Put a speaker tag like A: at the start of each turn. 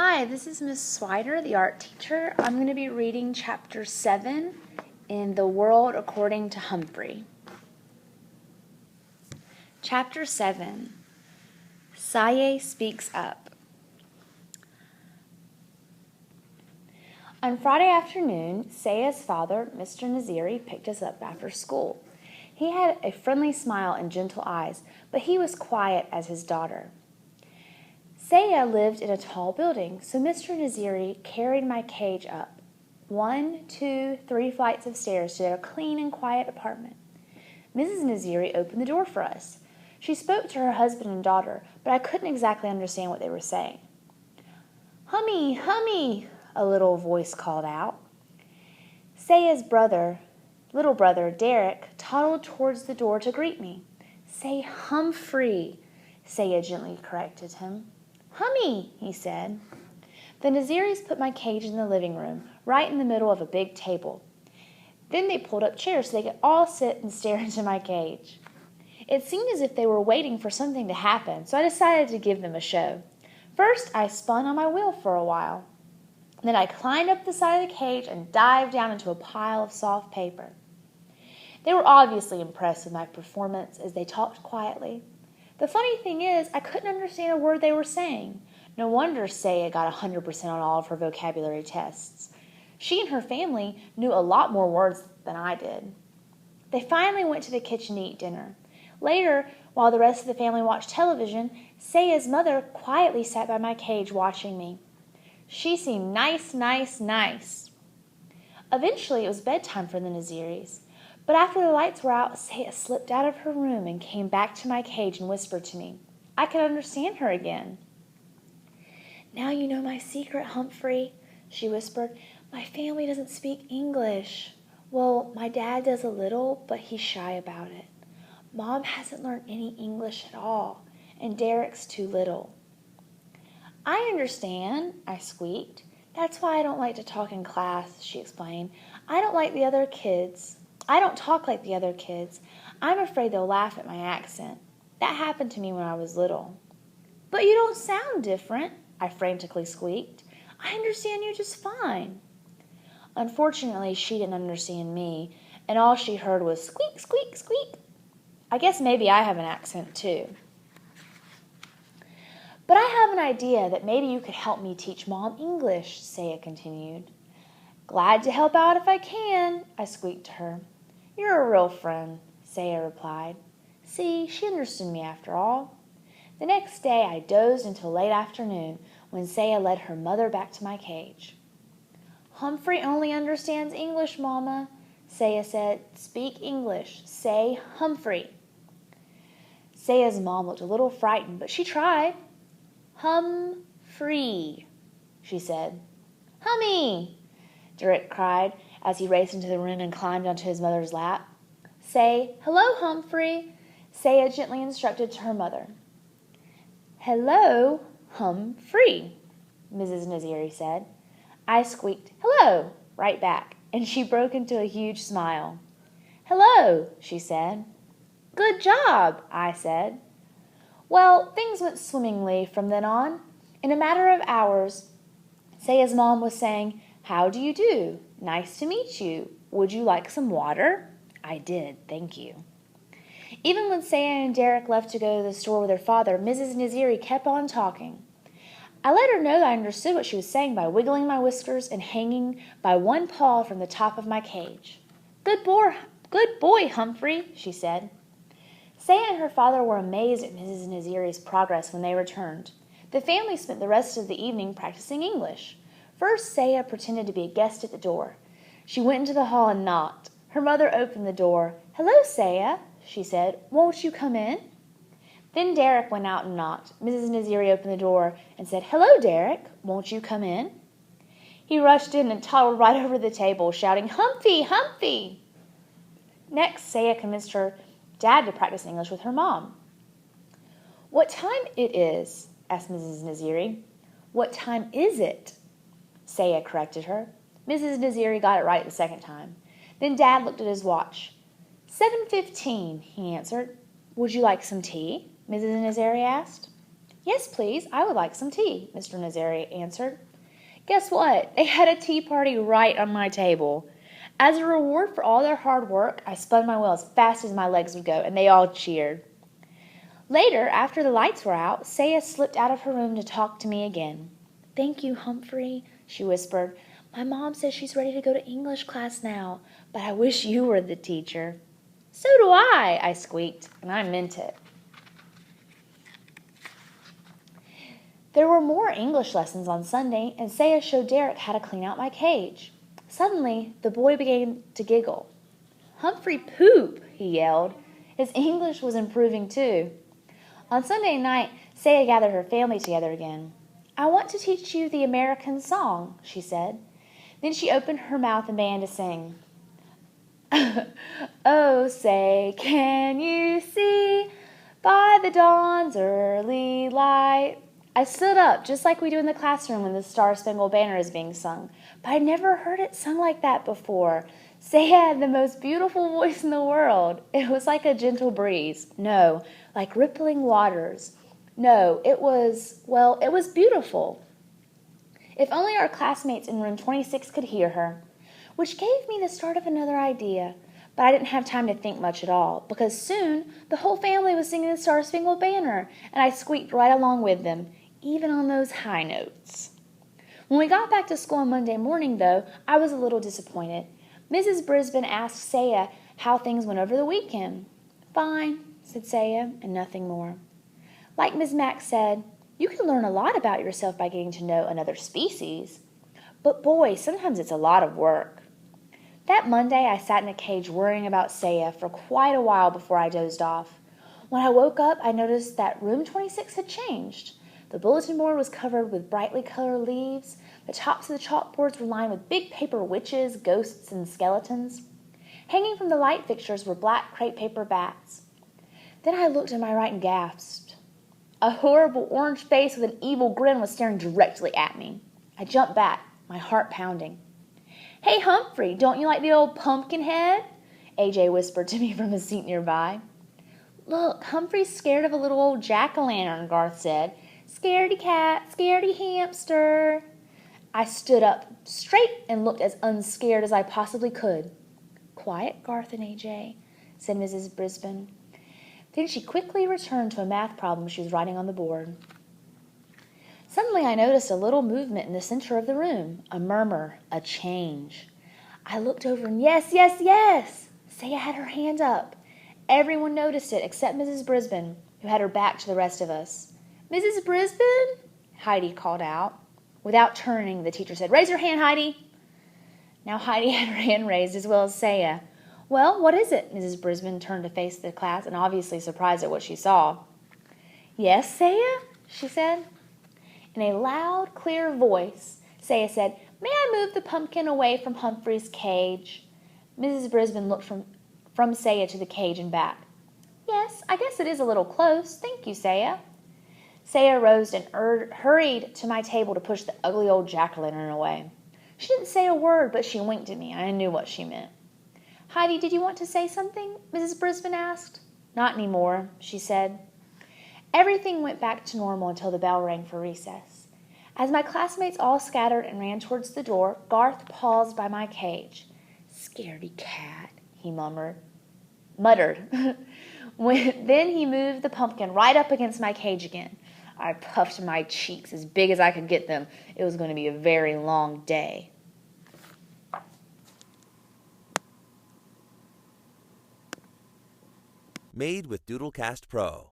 A: Hi, this is Miss Swider, the art teacher. I'm going to be reading Chapter 7 in The World According to Humphrey. Chapter 7, Saye Speaks Up. On Friday afternoon, Saya's father, Mr. Naziri, picked us up after school. He had a friendly smile and gentle eyes, but he was quiet as his daughter. Saya lived in a tall building, so Mr. Naziri carried my cage up 1, 2, 3 flights of stairs to their clean and quiet apartment. Mrs. Naziri opened the door for us. She spoke to her husband and daughter, but I couldn't exactly understand what they were saying. "Hummy, hummy," a little voice called out. Saya's little brother, Derek, toddled towards the door to greet me. "Say Humphrey," Saya gently corrected him. "Hummy," he said. The Naziris put my cage in the living room, right in the middle of a big table. Then they pulled up chairs so they could all sit and stare into my cage. It seemed as if they were waiting for something to happen, so I decided to give them a show. First, I spun on my wheel for a while. Then I climbed up the side of the cage and dived down into a pile of soft paper. They were obviously impressed with my performance as they talked quietly. The funny thing is, I couldn't understand a word they were saying. No wonder Saya got 100% on all of her vocabulary tests. She and her family knew a lot more words than I did. They finally went to the kitchen to eat dinner. Later, while the rest of the family watched television, Saya's mother quietly sat by my cage watching me. She seemed nice. Eventually, it was bedtime for the Naziris. But after the lights were out, Saya slipped out of her room and came back to my cage and whispered to me. I could understand her again. "Now you know my secret, Humphrey," she whispered. "My family doesn't speak English. Well, my dad does a little, but he's shy about it. Mom hasn't learned any English at all, and Derek's too little." "I understand," I squeaked. "That's why I don't like to talk in class," she explained. I don't talk like the other kids. I'm afraid they'll laugh at my accent. That happened to me when I was little." "But you don't sound different," I frantically squeaked. "I understand you just fine." Unfortunately, she didn't understand me, and all she heard was squeak, squeak, squeak. I guess maybe I have an accent too. "But I have an idea that maybe you could help me teach Mom English," Saya continued. "Glad to help out if I can," I squeaked to her. "You're a real friend," Saya replied. See, she understood me after all. The next day I dozed until late afternoon when Saya led her mother back to my cage. "Humphrey only understands English, Mama," Saya said. "Speak English. Say Humphrey." Saya's mom looked a little frightened, but she tried. "Humphrey," she said. "Hummy," Derek cried as he raced into the room and climbed onto his mother's lap. "Say, 'Hello, Humphrey,'" Saya gently instructed to her mother. "Hello, Humphrey," Mrs. Naziri said. I squeaked, "Hello," right back, and she broke into a huge smile. "Hello," she said. "Good job," I said. Well, things went swimmingly from then on. In a matter of hours, Saya's mom was saying, "How do you do? Nice to meet you. Would you like some water?" I did, thank you. Even when Saya and Derek left to go to the store with their father, Mrs. Naziri kept on talking. I let her know that I understood what she was saying by wiggling my whiskers and hanging by one paw from the top of my cage. Good boy, Humphrey," she said. Saya and her father were amazed at Mrs. Naziri's progress when they returned. The family spent the rest of the evening practicing English. First, Saya pretended to be a guest at the door. She went into the hall and knocked. Her mother opened the door. "Hello, Saya," she said. "Won't you come in?" Then Derek went out and knocked. Mrs. Naziri opened the door and said, "Hello, Derek. Won't you come in?" He rushed in and toddled right over the table, shouting, "Humphy, Humphy!" Next, Saya convinced her dad to practice English with her mom. "What time it is?" asked Mrs. Naziri. "What time is it?" Saya corrected her. Mrs. Naziri got it right the second time. Then Dad looked at his watch. 7:15, he answered. "Would you like some tea?" Mrs. Naziri asked. Yes, please, I would like some tea, Mr. Nazari answered. Guess what? They had a tea party right on my table. As a reward for all their hard work, I spun my wheel as fast as my legs would go, and they all cheered. Later, after the lights were out, Saya slipped out of her room to talk to me again. Thank you, Humphrey, she whispered. My mom says she's ready to go to English class now, but I wish you were the teacher. So do I squeaked, and I meant it. There were more English lessons on Sunday, and Saya showed Derek how to clean out my cage. Suddenly, the boy began to giggle. Humphrey poop, he yelled. His English was improving too. On Sunday night, Saya gathered her family together again. I want to teach you the American song, she said. Then she opened her mouth and began to sing. Oh, say, can you see by the dawn's early light? I stood up, just like we do in the classroom when the Star-Spangled Banner is being sung, but I'd never heard it sung like that before. Saya had the most beautiful voice in the world. It was like a gentle breeze. No, like rippling waters. No, it was beautiful. If only our classmates in room 26 could hear her. Which gave me the start of another idea, but I didn't have time to think much at all, because soon the whole family was singing the Star-Spangled Banner, and I squeaked right along with them, even on those high notes. When we got back to school on Monday morning, though, I was a little disappointed. Mrs. Brisbane asked Saya how things went over the weekend. Fine, said Saya, and nothing more. Like Ms. Mack said, you can learn a lot about yourself by getting to know another species. But boy, sometimes it's a lot of work. That Monday, I sat in a cage worrying about Saya for quite a while before I dozed off. When I woke up, I noticed that room 26 had changed. The bulletin board was covered with brightly colored leaves. The tops of the chalkboards were lined with big paper witches, ghosts, and skeletons. Hanging from the light fixtures were black crepe paper bats. Then I looked to my right and gasped. A horrible orange face with an evil grin was staring directly at me. I jumped back, my heart pounding. Hey, Humphrey, don't you like the old pumpkin head? AJ whispered to me from a seat nearby. Look, Humphrey's scared of a little old jack-o'-lantern, Garth said. Scaredy cat, scaredy hamster. I stood up straight and looked as unscared as I possibly could. Quiet, Garth and AJ, said Mrs. Brisbane. Then she quickly returned to a math problem she was writing on the board. Suddenly I noticed a little movement in the center of the room, a murmur, a change. I looked over and yes! Saya had her hand up. Everyone noticed it except Mrs. Brisbane, who had her back to the rest of us. Mrs. Brisbane? Heidi called out. Without turning, the teacher said, Raise your hand, Heidi. Now Heidi had her hand raised as well as Saya. Well, what is it? Mrs. Brisbane turned to face the class and obviously surprised at what she saw. Yes, Saya? She said. In a loud, clear voice, Saya said, May I move the pumpkin away from Humphrey's cage? Mrs. Brisbane looked from Saya to the cage and back. Yes, I guess it is a little close. Thank you, Saya. Saya rose and hurried to my table to push the ugly old jack-o'-lantern away. She didn't say a word, but she winked at me, and I knew what she meant. Heidi, did you want to say something? Mrs. Brisbane asked. Not anymore, she said. Everything went back to normal until the bell rang for recess. As my classmates all scattered and ran towards the door, Garth paused by my cage. Scaredy cat, he muttered. Then he moved the pumpkin right up against my cage again. I puffed my cheeks as big as I could get them. It was going to be a very long day.
B: Made with Doodlecast Pro.